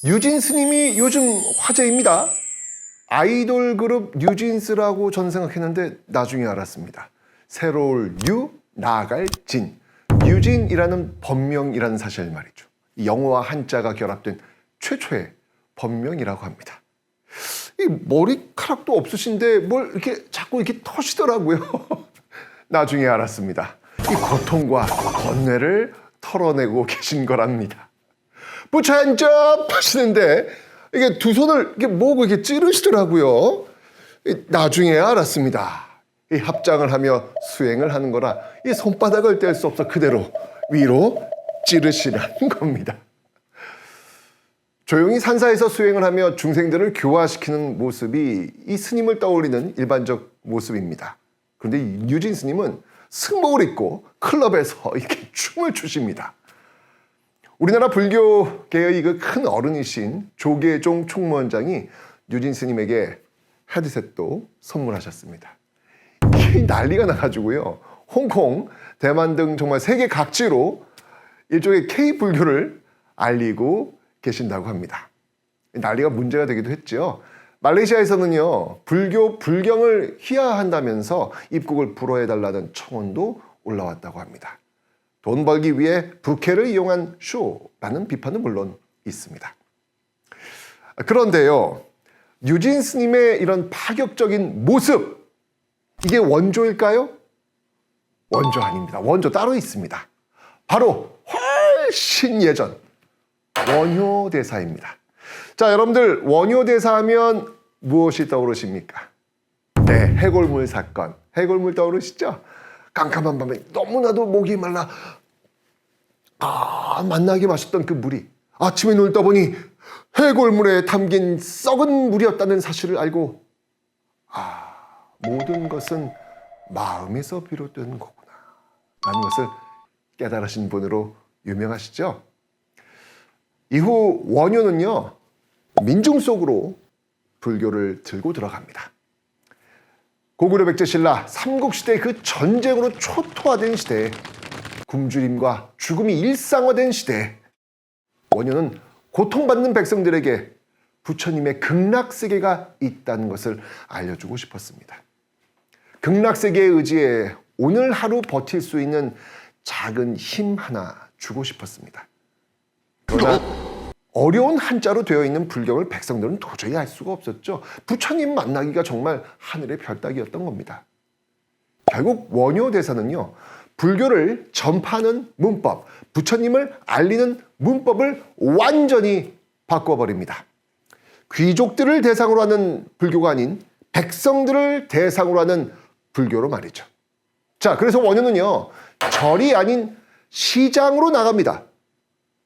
뉴진 스님이 요즘 화제입니다. 아이돌 그룹 뉴진스라고 전 생각했는데 나중에 알았습니다. 새로울 뉴, 나아갈 진. 뉴진이라는 법명이라는 사실 말이죠. 영어와 한자가 결합된 최초의 법명이라고 합니다. 이 머리카락도 없으신데 뭘 이렇게 자꾸 이렇게 터시더라고요. 나중에 알았습니다. 이 고통과 번뇌를 털어내고 계신 거랍니다. 부처 한접 하시는데 이게 두 손을 이렇게 모으고 이렇게 찌르시더라고요. 나중에 알았습니다. 이 합장을 하며 수행을 하는 거라 이 손바닥을 뗄 수 없어 그대로 위로 찌르시라는 겁니다. 조용히 산사에서 수행을 하며 중생들을 교화시키는 모습이 이 스님을 떠올리는 일반적 모습입니다. 그런데 이 뉴진 스님은 승복을 입고 클럽에서 이렇게 춤을 추십니다. 우리나라 불교계의 그 큰 어른이신 조계종 총무원장이 뉴진 스님에게 헤드셋도 선물하셨습니다. 이게 난리가 나가지고요. 홍콩, 대만 등 정말 세계 각지로 일종의 K-불교를 알리고 계신다고 합니다. 난리가 문제가 되기도 했죠. 말레이시아에서는요, 불경을 희화한다면서 입국을 불허해달라는 청원도 올라왔다고 합니다. 돈 벌기 위해 부캐를 이용한 쇼라는 비판은 물론 있습니다. 그런데요, 뉴진 스님의 이런 파격적인 모습, 이게 원조일까요? 원조 아닙니다. 원조 따로 있습니다. 바로 훨씬 예전 원효대사입니다. 자, 여러분들 원효대사 하면 무엇이 떠오르십니까? 네, 해골물 사건. 해골물 떠오르시죠? 깜깜한 밤에 너무나도 목이 말라 만나게 마셨던 그 물이 아침에 눈을 떠보니 해골물에 담긴 썩은 물이었다는 사실을 알고 모든 것은 마음에서 비롯된 거구나 라는 것을 깨달으신 분으로 유명하시죠. 이후 원효는요, 민중 속으로 불교를 들고 들어갑니다. 고구려 백제신라 삼국시대 그 전쟁으로 초토화된 시대에 굶주림과 죽음이 일상화된 시대에 원효는 고통받는 백성들에게 부처님의 극락세계가 있다는 것을 알려주고 싶었습니다. 극락세계의 의지에 오늘 하루 버틸 수 있는 작은 힘 하나 주고 싶었습니다. 그러나 어려운 한자로 되어 있는 불경을 백성들은 도저히 알 수가 없었죠. 부처님 만나기가 정말 하늘의 별 따기였던 겁니다. 결국 원효대사는요, 불교를 전파하는 문법, 부처님을 알리는 문법을 완전히 바꿔버립니다. 귀족들을 대상으로 하는 불교가 아닌 백성들을 대상으로 하는 불교로 말이죠. 자, 그래서 원효는요, 절이 아닌 시장으로 나갑니다.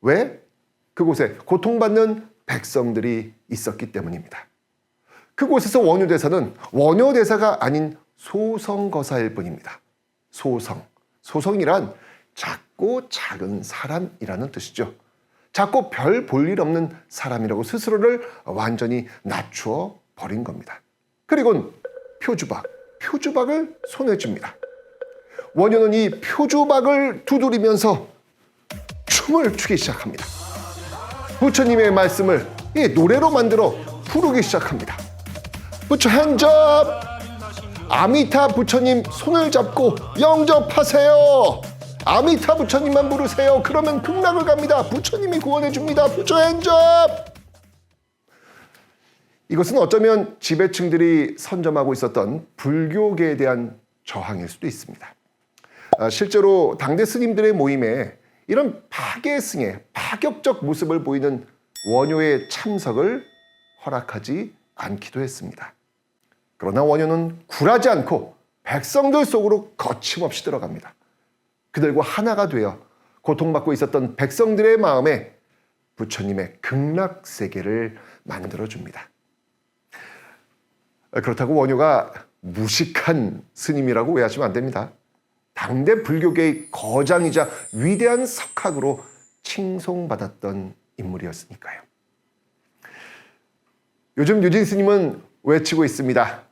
왜? 그곳에 고통받는 백성들이 있었기 때문입니다. 그곳에서 원효대사는 원효대사가 아닌 소성거사일 뿐입니다. 소성이란 작고 작은 사람이라는 뜻이죠. 작고 별 볼 일 없는 사람이라고 스스로를 완전히 낮추어 버린 겁니다. 그리고는 표주박을 손에 줍니다. 원효는 이 표주박을 두드리면서 춤을 추기 시작합니다. 부처님의 말씀을 이 노래로 만들어 부르기 시작합니다. 부처 핸접! 아미타 부처님 손을 잡고 영접하세요. 아미타 부처님만 부르세요. 그러면 극락을 갑니다. 부처님이 구원해 줍니다. 부처 핸접! 이것은 어쩌면 지배층들이 선점하고 있었던 불교계에 대한 저항일 수도 있습니다. 실제로 당대 스님들의 모임에 이런 파괴승의 파격적 모습을 보이는 원효의 참석을 허락하지 않기도 했습니다. 그러나 원효는 굴하지 않고 백성들 속으로 거침없이 들어갑니다. 그들과 하나가 되어 고통받고 있었던 백성들의 마음에 부처님의 극락세계를 만들어줍니다. 그렇다고 원효가 무식한 스님이라고 오해하시면 안 됩니다. 당대 불교계의 거장이자 위대한 석학으로 칭송받았던 인물이었으니까요. 요즘 뉴진 스님은 외치고 있습니다.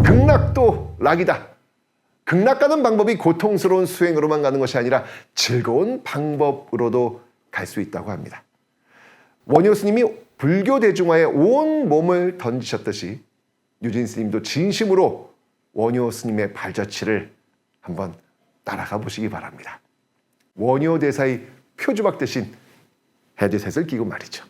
극락도 락이다. 극락 가는 방법이 고통스러운 수행으로만 가는 것이 아니라 즐거운 방법으로도 갈 수 있다고 합니다. 원효 스님이 불교 대중화에 온 몸을 던지셨듯이 유진 스님도 진심으로 원효 스님의 발자취를 한번 따라가 보시기 바랍니다. 원효 대사의 표주박 대신 헤드셋을 끼고 말이죠.